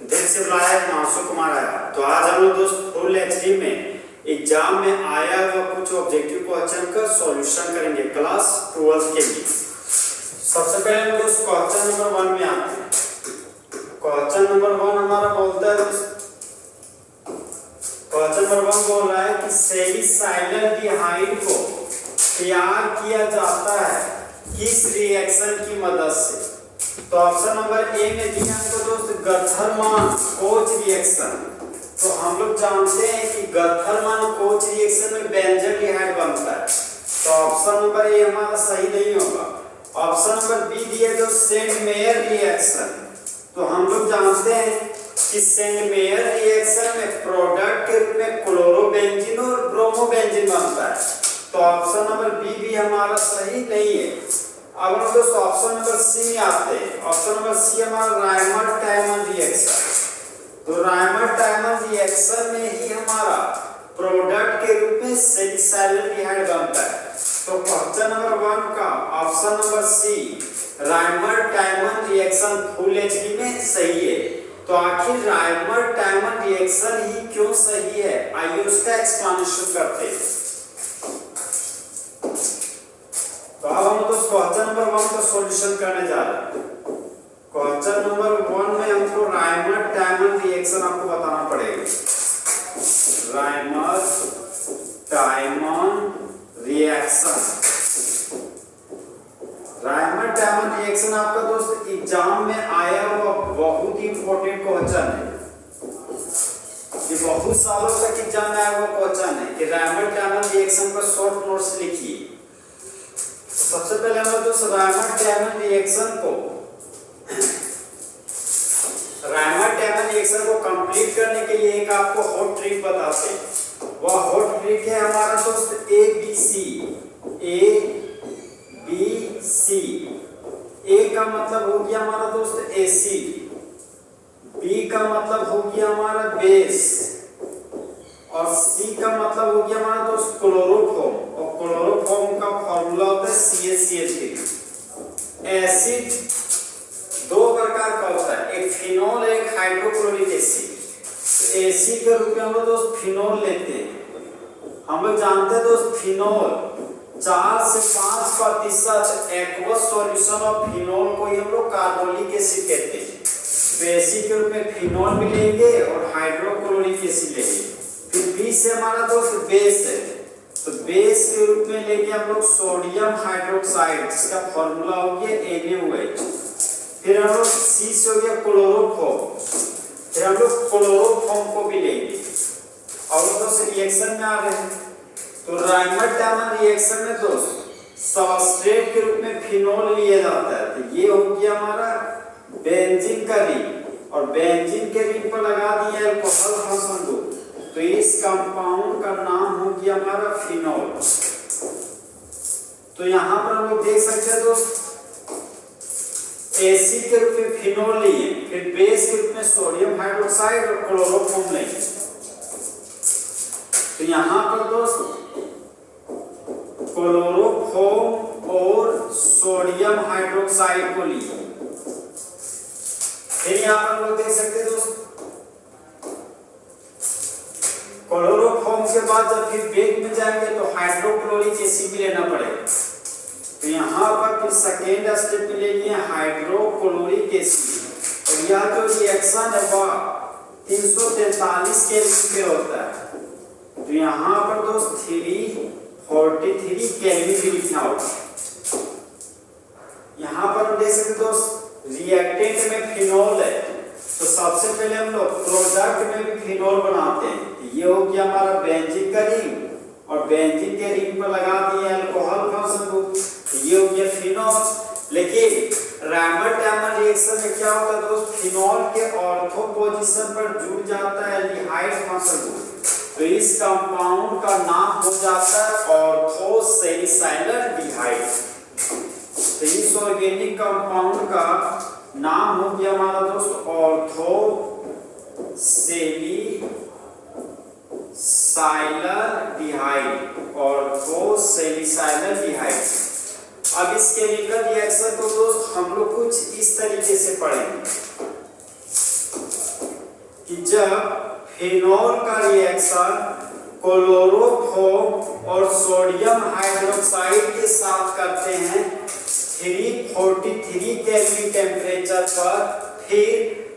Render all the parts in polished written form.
दिल से बुलाया आंसू कुमार आया। तो आज हम लोग दोस्त फुल एचडी में एग्जाम में आया हुआ कुछ ऑब्जेक्टिव क्वेश्चन का सॉल्यूशन करेंगे क्लास 12 के लिए। सबसे पहले हम दोस्त क्वेश्चन नंबर 1 में आते हैं। क्वेश्चन नंबर 1 हमारा बोलता है क्वेश्चन नंबर 1 बोल रहा है कि सेलिसाइलडिहाइड को तैयार किया जाता है किस रिएक्शन की मदद से। तो ऑप्शन नंबर ए में दिया हमको दोस्त गथरमान कोच रिएक्शन। तो हम लोग जानते हैं कि गथरमान कोच रिएक्शन में बेंजोडिहाइड बनता है। तो ऑप्शन नंबर ए हमारा सही नहीं होगा। ऑप्शन नंबर बी दिया जो सेंट मेयर रिएक्शन। तो हम लोग जानते हैं कि सेंट मेयर रिएक्शन में प्रोडक्ट के रूप में क्लोरोबेंजीन और ब्रोमोबेंजीन बनता है। तो ऑप्शन नंबर बी भी हमारा सही नहीं है। अब हम दोस्तों ऑप्शन नंबर सी में आते हैं। ऑप्शन नंबर सी हमारा रायमंड-टायमन रिएक्शन। तो रायमंड-टायमन रिएक्शन में ही हमारा प्रोडक्ट के रूप में सेलिसाइलडिहाइड बनता है। तो क्वेश्चन नंबर 1 का option number C Reimer Tiemann reaction full HD में सही है। तो आखिर रायमंड-टायमन रिएक्शन ही क्यों सही है, आइए उसका एक्सप्लेनेशन करते हैं। तो अब हम तो क्वेश्चन नंबर 1 का सॉल्यूशन करने जा रहे हैं। क्वेश्चन नंबर 1 में हमको रायमंड-टायमन रिएक्शन आपको बताना पड़ेगा। रायमंड-टायमन रिएक्शन, रायमंड-टायमन रिएक्शन आपका दोस्त एग्जाम में आया हुआ बहुत ही इंपॉर्टेंट क्वेश्चन है। ये बहुत सालों तक एग्जाम में आया हुआ क्वेश्चन है कि रायमंड-टायमन रिएक्शन का शॉर्ट नोट्स लिखिए। सबसे पहले हम लोग रायमंड-टायमन रिएक्शन को कंप्लीट करने के लिए एक आपको हॉट ट्रिक बताते हैं। वह हॉट ट्रिक है हमारा दोस्त ABC। ए का मतलब हो गया हमारा दोस्त एसिड, बी का मतलब हो गया हमारा बेस और सी का मतलब हो गया हमारा दोस्त क्लोरोफॉर्म। और क्लोरोफॉर्म का फॉर्मूला होता है CH3। एसिड दो प्रकार का होता है, एक फिनोल एक हाइड्रोक्लोरिक एसिड। तो एसिड के रूप में हम लोग दोस्त फिनोल लेते हैं। हम लोग जानते हैं दोस्त फिनोल 4 से 5% एक्वस सॉल्यूशन ऑफ फिनोल को ही हम लोग कार्बोनिक एसिड कहते हैं। तो एसिड के रूप में फिनोल भी लेंगे और हाइड्रोक्लोरिक एसिड लेंगे। फिर बी से हमारा दोस्त बेस है, तो बेस के रूप में लेंगे हम लोग सोडियम हाइड्रोक्साइड जिसका फॉर्मूला हो गया NaOH। फिर हम लोग सी से हो गया क्लोरोफॉर्म, फिर हम लोग क्लोरोफॉर्म को भी लेंगे। और दोस्त रिएक्शन में आ रहे हैं तो रायमंड-टायमन रिएक्शन में दोस्त सबस्ट्रेट के रूप में फिनोल लिया जाता है। तो ये हो गया हमारा बेंजीन का रिंग और बेंजीन के रिंग पर लगा दिया अल्कोहल फंक्शन ग्रुप। तो इस कंपाउंड का नाम हो गया हमारा फिनोल। तो यहाँ पर हम लोग देख सकते हैं दोस्त एसिड के रूप में फिनोल लिए, फिर बेस के रूप में सोडियम हाइड्रोक्साइड और क्लोरोफॉर्म लेंगे। तो यहाँ पर दोस्त क्लोरोफॉर्म और सोडियम हाइड्रोक्साइड को लिए। फिर यहाँ पर हम लोग देख सकते हैं दोस्त क्लोरोफॉर्म के बाद जब फिर बेस में जाएंगे तो हाइड्रोक्लोरिक एसिड भी लेना पड़ेगा। तो यहाँ पर फिर सेकेंड स्टेप में ले लिए हाइड्रोक्लोरिक एसिड और यह जो रिएक्शन है वह 343 केल्विन पे होता है। तो यहाँ पर दोस्त 343 केल्विन भी लिखना होगा। यहाँ पर हम देख सकते दोस्त रिएक्टेंट में फिनोल है, तो सबसे पहले हम लोग प्रोडक्ट में भी फिनोल बनाते हैं। ये हो गया हमारा बेंजीन का रिंग और बेंजीन के रिंग पर लगा दिए अल्कोहल फंक्शन ग्रुप। ये हो गया फिनोल। लेकिन रायमंड-टायमन रिएक्शन में क्या होता है दोस्त, फिनोल के ऑर्थो पोजीशन पर जुड़ जाता है एल्डिहाइड फंक्शन ग्रुप। तो इस कंपाउंड का नाम हो जाता है ऑर्थो सेलिसाइलडिहाइड। तो इस ऑर्गेनिक कंपाउंड का नाम हो गया हमारा दोस्त ऑर्थो सेलिसाइलडिहाइड। अब इस केमिकल रिएक्शन को दोस्त हम लोग कुछ इस तरीके से पढ़ेंगे। जब फिनॉल का रिएक्शन क्लोरोफॉर्म और सोडियम हाइड्रोक्साइड के साथ करते हैं 343 केल्विन टेम्परेचर पर, फिर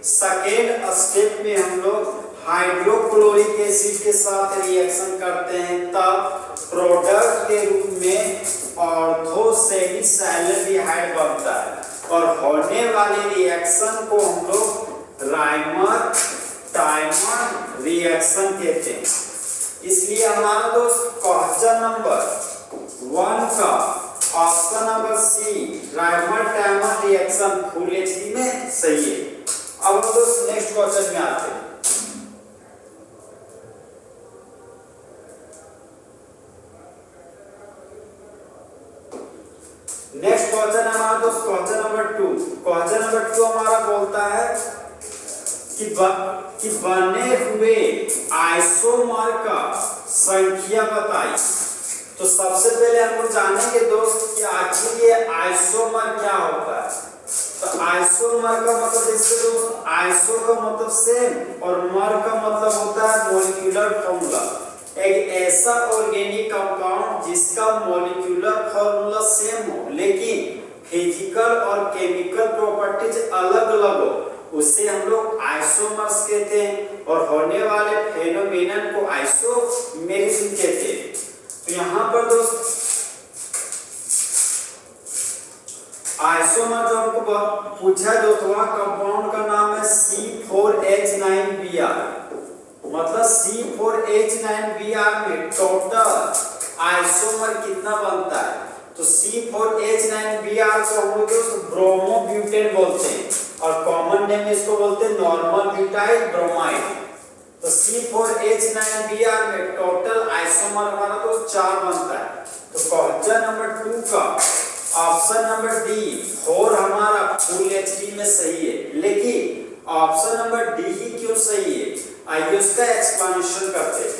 सेकेंड स्टेप में हम लोग हाइड्रोक्लोरिक एसिड के साथ रिएक्शन करते हैं, तब प्रोडक्ट के रूप में ऑर्थोसेलिसैल्डिहाइड बनता है और होने वाले रिएक्शन को हम लोग राइमर टाइमर रिएक्शन कहते हैं। इसलिए हमारा दोस्त क्वेश्चन नंबर 1 का ऑप्शन नंबर सी राइमर टाइमर रिएक्शन फुल एचडी में सही है। अब हम दोस्त नेक्स्ट क्वेश्चन में आते हैं। नेक्स्ट क्वेश्चन हमारा दोस्त क्वेश्चन नंबर 2। क्वेश्चन नंबर 2 हमारा बोलता है कि बने हुए आइसोमर का संख्या बताइए। तो सबसे पहले हम लोग जानेंगे दोस्त कि आखिर ये आइसोमर क्या होता है। तो आइसोमर का मतलब देखिए दोस्त, आइसो का मतलब सेम और मर का मतलब होता है मॉलिक्यूलर फॉर्मूला। एक ऐसा ऑर्गेनिक कंपाउंड जिसका मॉलिक्यूलर फॉर्मूला सेम हो लेकिन फिजिकल और केमिकल प्रॉपर्टीज अलग अलग हो, उसे हम लोग आइसोमर्स कहते हैं और होने वाले फेनोमेनन को आइसोमेरिज्म कहते हैं। तो यहाँ पर दोस्त आइसोमर जो हमको पूछा है दोस्त, वह कंपाउंड का नाम है C4H9Br। मतलब C4H9Br में टोटल आइसोमर कितना बनता है। तो C4H9Br को हम लोग ब्रोमोब्यूटेन बोलते हैं और कॉमन नेम इसको बोलते हैं नॉर्मल ब्यूटाइल ब्रोमाइड। तो C4H9Br में टोटल आइसोमर हमारा तो 4 बनता है। तो क्वेश्चन नंबर 2 का ऑप्शन नंबर डी 4 हमारा फुल एचडी में सही है, लेकिन ऑप्शन नंबर डी ही क्यों सही है, आइए उसका एक्सप्लेनेशन करते हैं।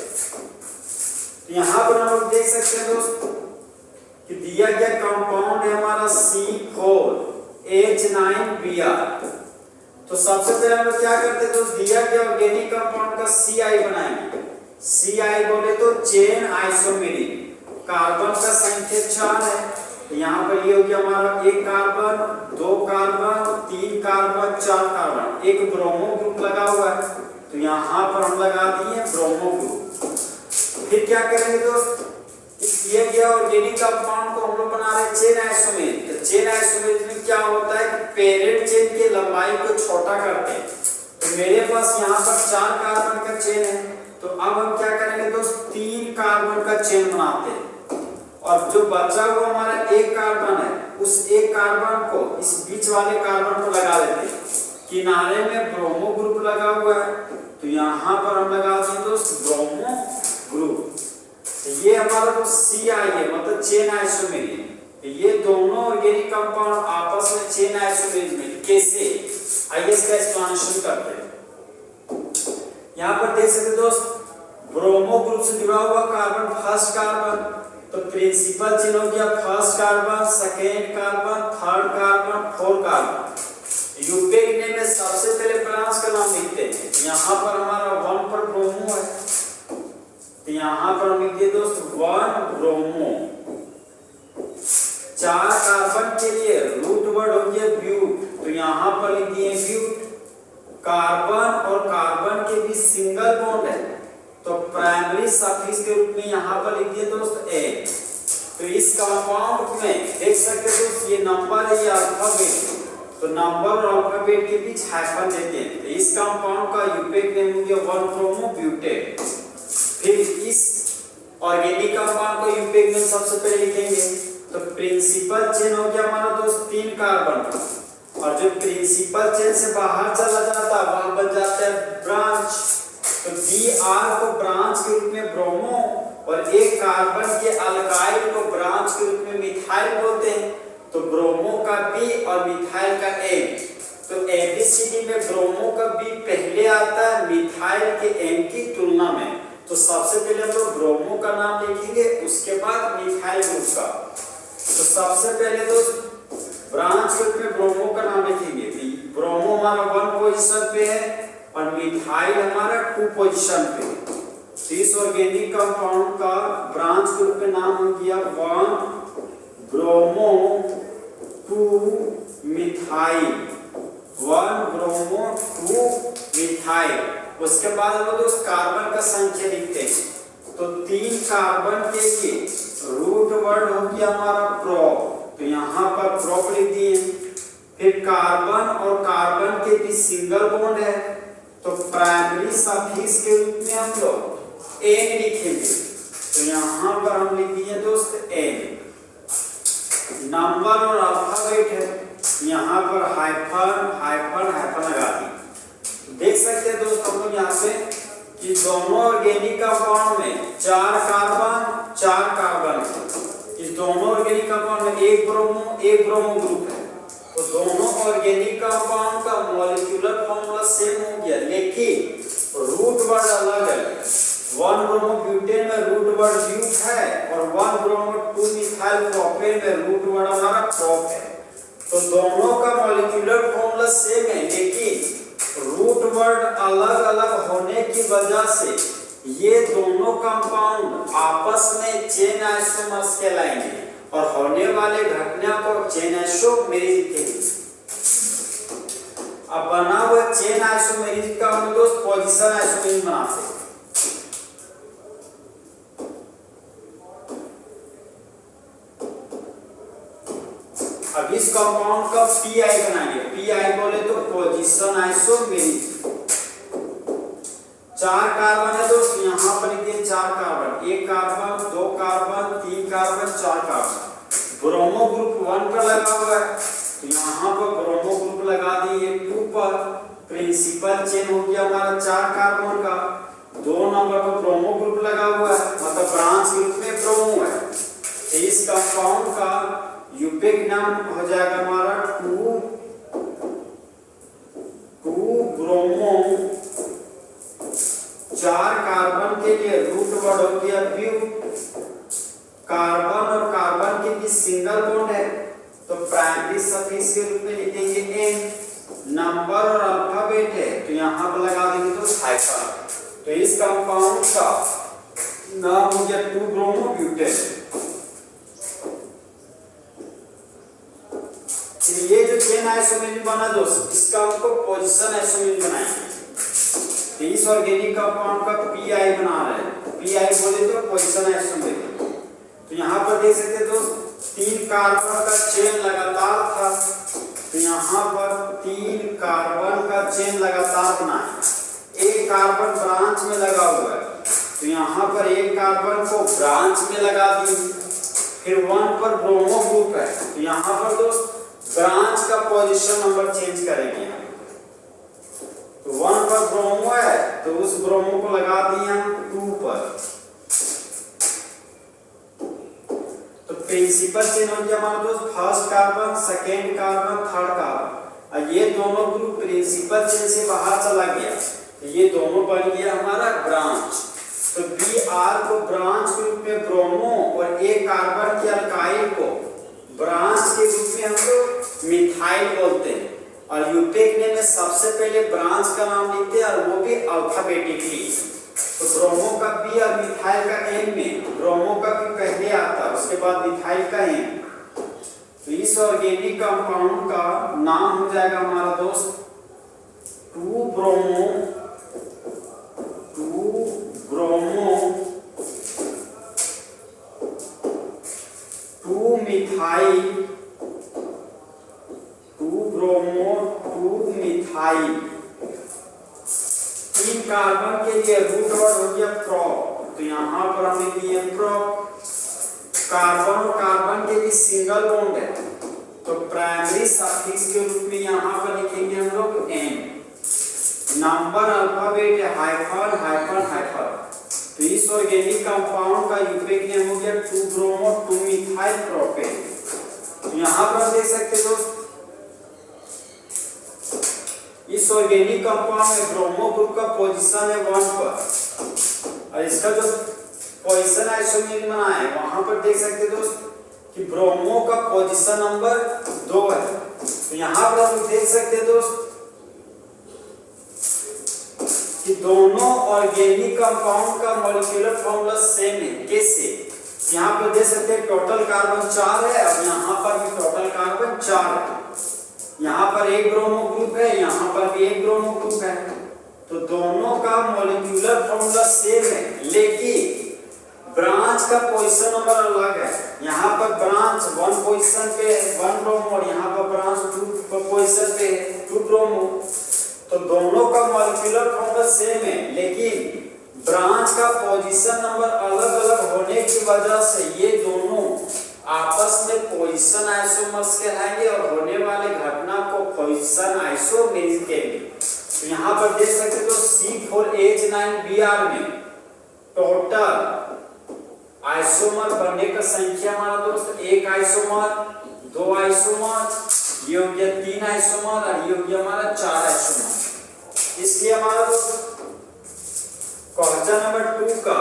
यहाँ पर हम लोग देख सकते हैं दोस्त कि दिया गया कंपाउंड है हमारा C4H9Br। तो सबसे पहले हम लोग क्या करते हैं दोस्त, दिया गया ऑर्गेनिक कंपाउंड का CI बनाएंगे। CI बोले तो चेन आइसोमेरिक, कार्बन का संख्या 4 है। तो यहाँ पर ये हो गया हमारा 1 कार्बन 2 कार्बन 3 कार्बन 4 कार्बन, एक ब्रोमो ग्रुप लगा हुआ है। तो यहाँ पर हम लगा दिए ब्रोमो ग्रुप। फिर क्या करेंगे दोस्त, दिया गया ऑर्गेनिक कंपाउंड को हम लोग बना रहे चेन आइसोमेर। तो चेन आइसोमेर में क्या होता है कि पेरेंट चेन की लंबाई को छोटा करते हैं। तो मेरे पास यहाँ पर 4 कार्बन का चेन है, तो अब हम क्या करेंगे दोस्त 3 कार्बन का चेन बनाते हैं और जो बचा हुआ हमारा 1 कार्बन है, उस 1 कार्बन को इस बीच वाले कार्बन को लगा देते हैं। किनारे में ब्रोमो ग्रुप लगा हुआ है, तो यहाँ पर हम लगा दें दोस्त ब्रोमो ग्रुप। ये हमारा जो CI है मतलब चेन आइसोमेरिक। ये दोनों ऑर्गेनिक कंपाउंड आपस में चेन आइसोमेरिक में कैसे, आइए इसका एक्सप्लेनेशन करते हैं। यहाँ पर देख सकते दोस्त ब्रोमो ग्रुप से जुड़ा हुआ कार्बन फर्स्ट कार्बन, तो प्रिंसिपल चेन हो गया first carbon, second carbon, third carbon, fourth carbon. IUPAC name में सबसे पहले ब्रांच का नाम लिखते हैं। यहाँ पर हमारा 1 पर ब्रोमो है, तो यहाँ पर हम लिखिए दोस्त 1 ब्रोमो। 4 कार्बन के लिए रूट वर्ड हो गया ब्यूट, तो यहाँ पर लिख दिए ब्यूट। कार्बन और कार्बन के बीच सिंगल बॉन्ड है, तो प्राइमरी सफिक्स के रूप में यहाँ पर लिख दिए दोस्त A। तो इस कंपाउंड में देख सकते हो दोस्त ये नंबर है, ये अल्फाबेट, तो नंबर और अल्फाबेट के बीच हाइफन देते हैं। तो इस कंपाउंड का यूपेक नेम हो गया 1 ब्रोमो ब्यूटेट। फिर इस ऑर्गेनिक कंपाउंड को यूपेक नेम सबसे पहले लिखेंगे। तो प्रिंसिपल चेन हो गया हमारा दोस्त 3 कार्बन का, और जो प्रिंसिपल चेन से बाहर चला जाता है वहां बन जाता है ब्रांच। तो Br को ब्रांच के रूप में ब्रोमो और एक कार्बन के अल्काइल को ब्रांच के रूप में मिथाइल बोलते हैं। तो ब्रोमो का B और मिथाइल का M। तो ABCD में ब्रोमो का B पहले आता है मिथाइल के M की तुलना में। तो सबसे पहले हम लोग ब्रोमो का नाम लिखेंगे, उसके बाद मिथाइल ग्रुप का। तो सबसे पहले तो ब्रांच के रूप में ब्रोमो का नाम लिखेंगे। ब्रोमो हमारा 1 पोजीशन पे है और मिथाइल हमारा 2 पोजीशन पे। तो इस ऑर्गेनिक कंपाउंड का ब्रांच ग्रुप का नाम हो गया 1 ब्रोमो 2 मिथाइल, 1 ब्रोमो 2 मिथाइल। उसके बाद हम दोस्त कार्बन का संख्या लिखते हैं। तो 3 कार्बन के लिए रूट वर्ड हो गया हमारा प्रोप, तो यहाँ पर प्रोप लिख दिए। फिर कार्बन और कार्बन के बीच सिंगल बॉन्ड है, तो प्राइमरी सफिक्स के रूप में हम लोग एन लिखेंगे। तो यहाँ पर हम लिख दिए दोस्त एन। नंबर और अल्फाबेट है, यहाँ पर हाइफन हाइफन हाइफन लगा दी। देख सकते हैं दोस्त हम लोग यहाँ पे कि दोनों ऑर्गेनिक कंपाउंड में 4 कार्बन 4 कार्बन। इस दोनों ऑर्गेनिक कंपाउंड में एक ब्रोमो ग्रुप है। तो दोनों ऑर्गेनिक कंपाउंड का मॉलिक्यूलर फॉर्मूला सेम हो गया, लेकिन रूट वर्ड अलग है। 1 ब्रोमो ब्यूटेन में रूट वर्ड ब्यूट है और 1 ब्रोमो 2 मिथाइल प्रोपेन में रूट वर्ड हमारा प्रोप है। तो दोनों का मॉलिक्यूलर फॉर्मूला सेम है, लेकिन रूट वर्ड अलग अलग होने की वजह से ये दोनों कंपाउंड आपस में चेन आइसोमर्स कहलाएंगे और होने वाले घटना को चेन आइसोमेरिज कहेंगे। अब बना हुआ चेन आइसोमेरिज का हम दोस्त पोजीशन आइसोमेरिज बनाते हैं। अब इस कंपाउंड का पीआई बनाएंगे। पीआई बोले तो पोजीशन आइसोमेरिज। 4 कार्बन है दोस्त, यहाँ पर लिख दिए 4 carbon, 1 carbon 2 carbon 3 carbon 4 carbon. Bromo group 1 पर लगा हुआ है, तो यहाँ पर ब्रोमो ग्रुप लगा दिए 2 पर। प्रिंसिपल चेन हो गया हमारा 4 कार्बन का। 2 नंबर पर ब्रोमो ग्रुप लगा हुआ है, मतलब ब्रांच ग्रुप में ब्रोमो है। इस कंपाउंड का यूपिक नाम हो जाएगा हमारा 2 ब्रोमो। 4 कार्बन के लिए रूट वर्ड हो गया ब्यूट। कार्बन और कार्बन के बीच सिंगल बॉन्ड है, तो प्राइमरी सफिक्स के रूप में लिखेंगे एन। नंबर और अल्फाबेट है, तो यहाँ पर लगा देंगे तो हाइफन। तो इस कंपाउंड का नाम हो गया 2 ब्रोमो ब्यूटेन। ये जो चेन आइसोमेरिज बना दोस्त, इसका हमको पोजीशन आइसोमेरिज बनाएंगे। इस ऑर्गेनिक कंपाउंड का पीआई बना रहे हैं। पीआई बोले तो पोजीशन आइसोमेरिज। तो यहाँ पर देख सकते हैं दोस्त 3 कार्बन का चेन लगातार था, तो यहाँ पर 3 कार्बन का चेन लगातार बना है। 1 कार्बन ब्रांच में लगा हुआ है, तो यहाँ पर 1 कार्बन को ब्रांच में लगा दी। फिर 1 पर ब्रोमो ग्रुप है, तो यहाँ पर दोस्त ब्रांच का पोजीशन नंबर चेंज करेंगे। तो 1 पर ब्रोमो है, तो उस ब्रोमो को लगा दिए हम 2 पर। तो प्रिंसिपल चेन हो गया हमारा दोस्त first carbon, second carbon, third carbon. और ये दोनों ग्रुप प्रिंसिपल चेन से बाहर चला गया, तो ये दोनों बन गया हमारा ब्रांच। तो Br को ब्रांच ग्रुप में ब्रोमो और 1 कार्बन के अल्काइल को ब्रांच के रूप में हम लोग मिथाइल बोलते हैं। और यूटेक नेम में सबसे पहले ब्रांच का नाम लिखते हैं, और वो भी अल्फाबेटिकली। तो ब्रोमो का बी और मिथाइल का एन में ब्रोमो का भी पहले आता है, उसके बाद मिथाइल का एन। तो इस ऑर्गेनिक कंपाउंड का नाम हो जाएगा हमारा दोस्त 2 bromo 2 methyl 2 bromo 2 methyl. 3 carbon के लिए रूट वर्ड हो गया प्रोप, तो यहाँ पर हमने दिए प्रोप। कार्बन और कार्बन के बीच सिंगल बॉन्ड है, तो प्राइमरी सफिक्स के रूप में यहाँ पर लिखेंगे हम लोग एन। नंबर अल्फाबेट है हाइफन हाइफन हाइफन। तो इस ऑर्गेनिक कंपाउंड का यूनिक नेम हो गया 2 ब्रोमो 2 मिथाइल प्रोपेन। तो यहाँ पर देख सकते हो इस ऑर्गेनिक कंपाउंड में ब्रोमो ग्रुप का पोजीशन है 1 पर, और इसका जो पोजीशन आइसोमेरिक बना है वहां पर देख सकते दोस्त कि ब्रोमो का पोजीशन नंबर 2 है। तो यहाँ पर आप देख सकते दोस्त कि दोनों ऑर्गेनिक कंपाउंड का मॉलिक्यूलर फॉर्मूला सेम है। कैसे? यहाँ पर देख सकते हैं टोटल कार्बन 4 है और यहाँ पर भी टोटल कार्बन 4 है। यहाँ पर एक ब्रोमो ग्रुप है, यहाँ पर भी एक ब्रोमो ग्रुप है, तो दोनों का मॉलिक्यूलर फॉर्मूला सेम है, लेकिन ब्रांच का पोजीशन नंबर अलग है। यहाँ पर ब्रांच 1 पोजीशन पे है 1 ब्रोमो और यहाँ पर ब्रांच 2 पोजीशन पे है 2 ब्रोमो। तो दोनों का मॉलिक्यूलर फॉर्मूला सेम है, लेकिन ब्रांच का पोजीशन नंबर अलग अलग होने की वजह से ये दोनों आपस में पोजीशन आइसोमर्स कहलाएंगे और होने वाले घटना को पोजीशन आइसोमेरिज्म कहेंगे। तो यहाँ पर देख सकते हो C4H9Br में टोटल आइसोमर बनने का संख्या हमारा दोस्त 1 आइसोमर, 2 आइसोमर, ये हो गया 3 आइसोमर और ये हो गया हमारा 4 आइसोमर। इसलिए हमारा दोस्त क्वेश्चन नंबर 2 का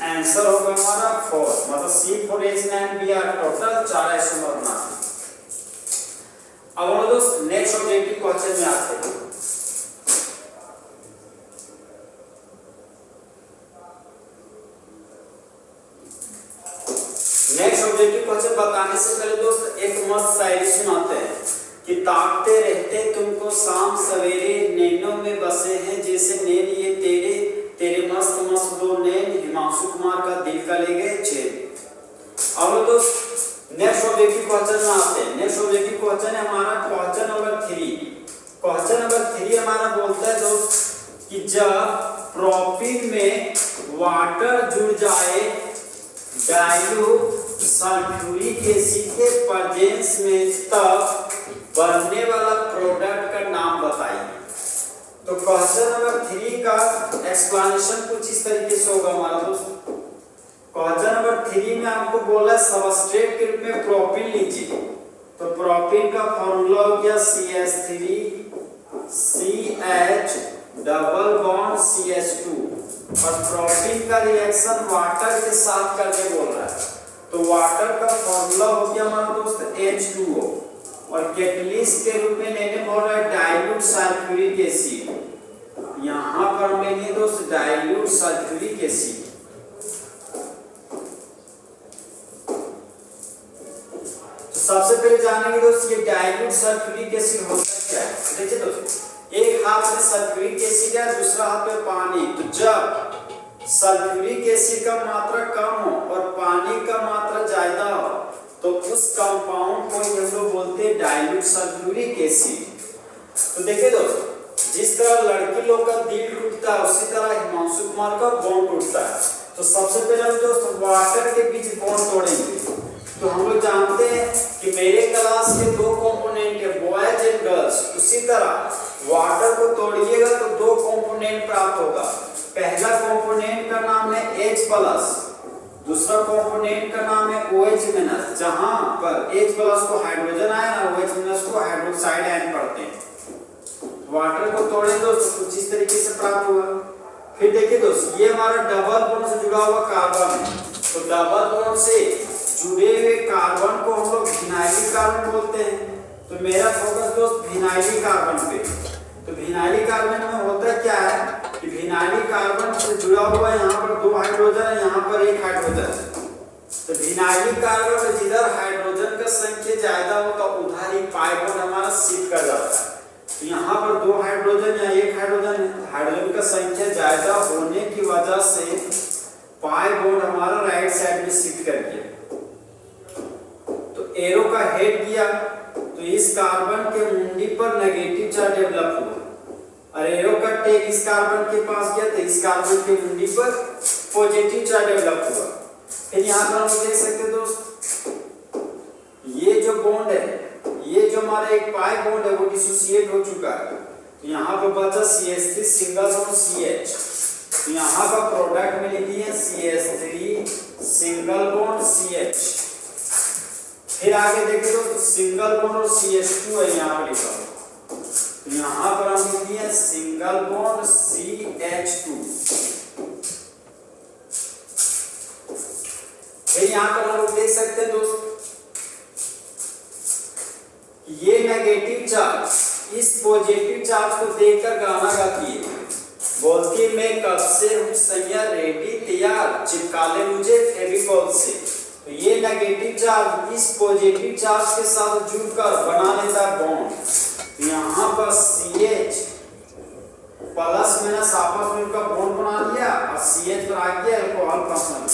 आंसर होगा हमारा 4, मतलब C4H9Br टोटल 4 आइसोमर बना। अब हम दोस्त नेक्स्ट ऑब्जेक्टिव क्वेश्चन में आते हैं। नेक्स्ट ऑब्जेक्टिव क्वेश्चन बताने से पहले दोस्त एक मस्त शायरी सुनाते हैं कि ताकते रहते तुमको शाम सवेरे, नैनों में बसे हैं जैसे नैन ये तेरे, तेरे मस्त मस्त दो नैन, हिमांशु कुमार का दिल का ले गए छेद। अब दोस्त नेक्स्ट ऑब्जेक्टिव क्वेश्चन में आते हैं। नेक्स्ट ऑब्जेक्टिव क्वेश्चन है हमारा क्वेश्चन नंबर 3। क्वेश्चन नंबर 3 हमारा बोलता है दोस्त कि जब प्रोपीन में वाटर जुड़ जाए डाइल्यूट सल्फ्यूरिक एसिड के प्रेजेंस में, तब बनने वाला प्रोडक्ट का नाम बताइए। तो क्वेश्चन नंबर 3 का एक्सप्लेनेशन कुछ इस तरीके से होगा हमारा दोस्त। क्वेश्चन नंबर 3 में हमको बोला है सबस्ट्रेट के रूप में प्रोपीन लीजिए। तो प्रोपीन का फॉर्मूला हो गया CH3 CH double bond CH2 और प्रोपीन का रिएक्शन वाटर के साथ करने बोल रहा है। तो वाटर का फॉर्मूला हो गया हमारा दोस्त H2O और कैटलिस्ट के रूप में लेने बोल रहा है डाइल्यूट सल्फ्यूरिक एसिड। यहाँ पर हम लेंगे दोस्त डाइल्यूट सल्फ्यूरिक एसिड। तो सबसे पहले जानेंगे दोस्त ये डाइल्यूट सल्फ्यूरिक एसिड होता क्या है। देखिए दोस्त, एक हाथ में सल्फ्यूरिक एसिड है, दूसरा हाथ में पानी। तो जब सल्फ्यूरिक एसिड का मात्रा कम हो और पानी का मात्रा ज्यादा हो तो उस कंपाउंड को हम लोग बोलते हैं डाइल्यूट सल्फ्यूरिक एसिड। तो देखिए दोस्त, जिस तरह लड़की लोग का दिल टूटता है उसी तरह हिमांशु कुमार का बॉन्ड टूटता है। तो सबसे पहले हम दोस्त वाटर के बीच बॉन्ड तोड़ेंगे। तो हम लोग जानते हैं कि मेरे क्लास के 2 कंपोनेंट है बॉयज एंड गर्ल्स, उसी तरह वाटर को तोड़िएगा तो 2 कंपोनेंट प्राप्त होगा। पहला कंपोनेंट का नाम है H+, दूसरा कंपोनेंट का नाम है OH-, जहां पर H+ को हाइड्रोजन आयन और OH- को हाइड्रोक्साइड आयन पढ़ते हैं। वाटर को तोड़ेंगे दोस्त कुछ इस तरीके से प्राप्त होगा। फिर देखिए दोस्त, ये हमारा डबल बॉन्ड से जुड़ा हुआ कार्बन है। तो डबल बॉन्ड से जुड़े हुए कार्बन को हम लोग विनाइलिक कार्बन बोलते हैं। तो मेरा फोकस दोस्त विनाइलिक कार्बन पे। तो विनाइलिक कार्बन में होता क्या है कि विनाइलिक कार्बन से जुड़ा हुआ यहाँ पर 2 हाइड्रोजन है, यहाँ पर 1 हाइड्रोजन है। तो विनाइलिक कार्बन में जिधर हाइड्रोजन का संख्या ज्यादा होता है उधर ही पाई बॉन्ड हमारा शिफ्ट कर जाता है। तो यहाँ पर 2 हाइड्रोजन या 1 हाइड्रोजन है, हाइड्रोजन का संख्या ज्यादा होने की वजह से पाई बॉन्ड हमारा राइट साइड में शिफ्ट कर गया। तो एरो का हेड किया तो इस कार्बन के मुंडी पर नेगेटिव चार्ज डेवलप हुआ और एरो का टेल इस कार्बन के पास गया तो इस कार्बन के मुंडी पर पॉजिटिव चार्ज डेवलप हुआ। फिर यहाँ पर हम देख सकते हैं दोस्त, ये जो बॉन्ड है, ये जो हमारा एक पाई बॉन्ड है वो डिसोसिएट हो चुका है। तो यहाँ पर बचा CH3 सिंगल बॉन्ड CH। तो यहाँ पर प्रोडक्ट में लिखी है CH3 सिंगल बॉन्ड CH। फिर आगे देखें तो सिंगल बॉन्ड और CH2 है यहाँ पर लिखा। तो यहाँ पर हम लिखी है सिंगल बॉन्ड CH2। फिर यहाँ पर हम लोग देख सकते हैं दोस्त, ये नेगेटिव चार्ज इस पॉजिटिव चार्ज को देखकर गाना गाती है। बोलती मैं कब से हूँ सैया रेडी तैयार, चिपका ले मुझे फेविकॉल से। तो ये नेगेटिव चार्ज इस पॉजिटिव चार्ज के साथ जुड़कर बना लेता है बॉन्ड। तो यहाँ पर CH प्लस माइनस आपस में उनका बॉन्ड बना लिया और CH पर आ गया अल्कोहल कंपाउंड।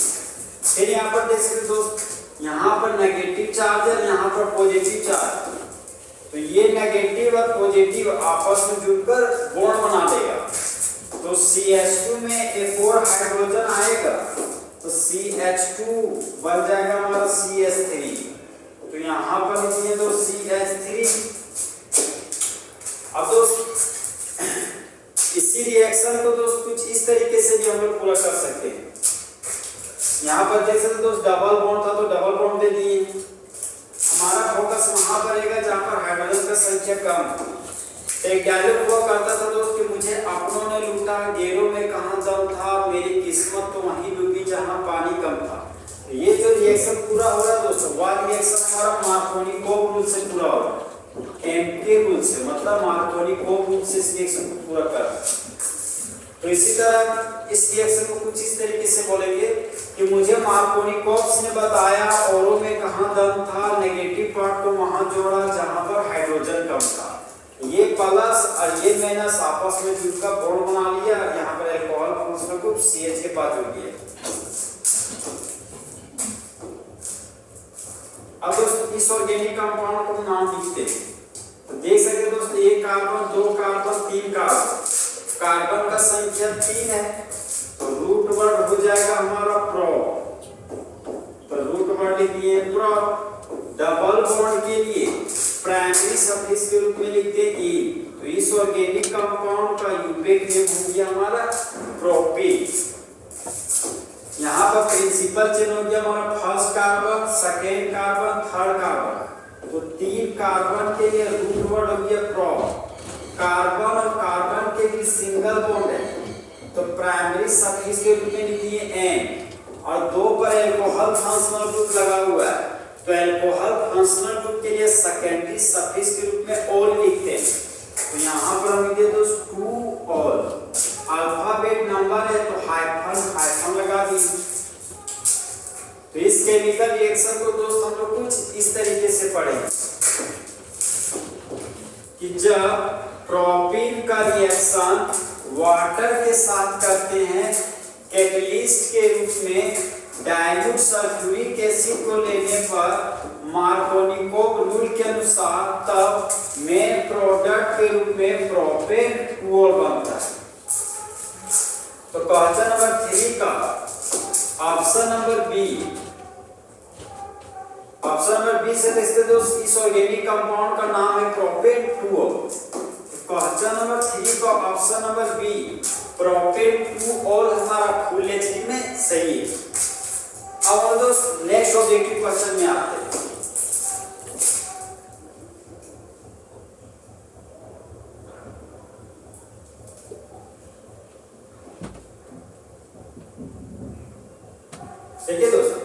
फिर यहाँ पर देख सकते दोस्त, यहाँ पर नेगेटिव चार्ज है, यहाँ पर पॉजिटिव चार्ज। तो ये नेगेटिव और पॉजिटिव आपस में जुड़कर बॉन्ड बना देगा। तो CH2 में एक और हाइड्रोजन आएगा, तो CH2 बन जाएगा हमारा CH3। तो यहाँ पर लिखिए तो CH3। अब दोस्त इसी रिएक्शन को दोस्त कुछ इस तरीके से भी हम लोग पूरा कर सकते हैं। यहाँ पर देख सकते दोस्त डबल बॉन्ड था तो डबल बॉन्ड दे दिए। हमारा फोकस वहां पर रहेगा जहाँ पर हाइड्रोजन का संख्या कम। एक डायलॉग हुआ करता था दोस्त कि मुझे अपनों ने लूटा, गैरों में कहाँ दम था, मेरी किस्मत तो वहीं डूबी जहाँ पानी कम था। ये जो रिएक्शन पूरा हो रहा है दोस्तों, वह रिएक्शन हमारा मार्कोनिकोव रूल से पूरा हो रहा है। एम्प्टी रूल से मतलब मार्कोनिकोव रूल से इस रिएक्शन को पूरा कर। तो इसी तरह इस रिएक्शन को कुछ इस तरीके से बोलेंगे कि मुझे मार्कोनिकोव ने बताया औरों में कहाँ दम था, नेगेटिव पार्ट को वहां जोड़ा जहां पर हाइड्रोजन कम था। ये प्लस और ये माइनस आपस में जुड़कर बॉन्ड बना लिया, यहाँ पर अल्कोहल फंक्शनल ग्रुप CH के पास जुड़ गया। अब दोस्तों इस ऑर्गेनिक कंपाउंड को नाम लिखते हैं। तो देख सकते दोस्तों, एक कार्बन, दो कार्बन, तीन कार्बन। कार्बन का संख्या 3 है, तो रूट वर्ड हो जाएगा हमारा प्रो। तो रूट वर्ड लिख दिए प्रो। डबल बॉन्ड के लिए प्राइमरी सफिक्स के रूप में लिखते हैं ई। तो इस ऑर्गेनिक कंपाउंड का यूपेक नेम हो गया हमारा प्रोपीन। यहाँ पर प्रिंसिपल चेन हो गया हमारा first carbon, second carbon, third carbon. तो 3 कार्बन के लिए रूट वर्ड हो गया प्रो। कार्बन और कार्बन के बीच सिंगल बॉन्ड है, तो प्राइमरी सफिक्स के रूप में लिखिए एन। और 2 पर अल्कोहल फंक्शनल ग्रुप लगा हुआ है, तो अल्कोहल फंक्शनल ग्रुप के लिए सेकेंडरी सफिक्स के रूप में ऑल लिखते हैं। तो यहाँ पर हम लिखे तो 2 ऑल। अल्फाबेट नंबर है तो हाइफन लगा दी। तो इस केमिकल रिएक्शन को दोस्त हम लोग कुछ इस तरीके से पढ़ेंगे कि जब प्रोपीन का रिएक्शन वाटर के साथ करते हैं कैटलिस्ट के रूप में डाइल्यूट सल्फ्यूरिक एसिड को लेने पर मार्कोनिकोव रूल के अनुसार, तब मेन प्रोडक्ट के रूप में प्रोपेन 2 बनता है। तो क्वेश्चन नंबर 3 का option number B. Option number B से देखते दोस्त, इस ऑर्गेनिक कंपाउंड का नाम है प्रोपेन 2। क्वेश्चन नंबर 3 का ऑप्शन नंबर बी प्रोपेन 2 और हमारा फुल एचडी में सही है। अब दोस्त नेक्स्ट ऑब्जेक्टिव क्वेश्चन में आते हैं। देखिए दोस्तों,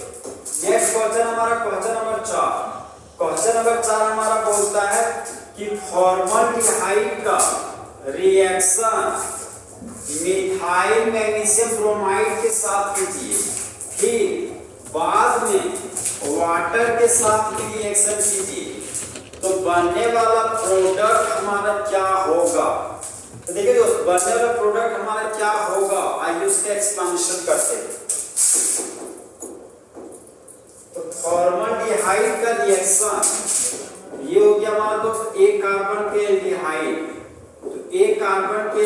नेक्स्ट क्वेश्चन हमारा क्वेश्चन नंबर 4। क्वेश्चन नंबर 4 हमारा बोलता है कि फॉर्मल्डिहाइड का रिएक्शन मिथाइल मैग्नीशियम ब्रोमाइड के साथ कीजिए, फिर बाद में वाटर के साथ भी रिएक्शन कीजिए, तो बनने वाला प्रोडक्ट हमारा क्या होगा। तो देखिए दोस्तों, बनने वाला प्रोडक्ट हमारा क्या होगा, आइए उसका एक्सप्लेनेशन करते हैं। तो फॉर्मल्डिहाइड का रिएक्शन ये हो गया हमारा दोस्त एक कार्बन के एल्डिहाइड। तो एक कार्बन के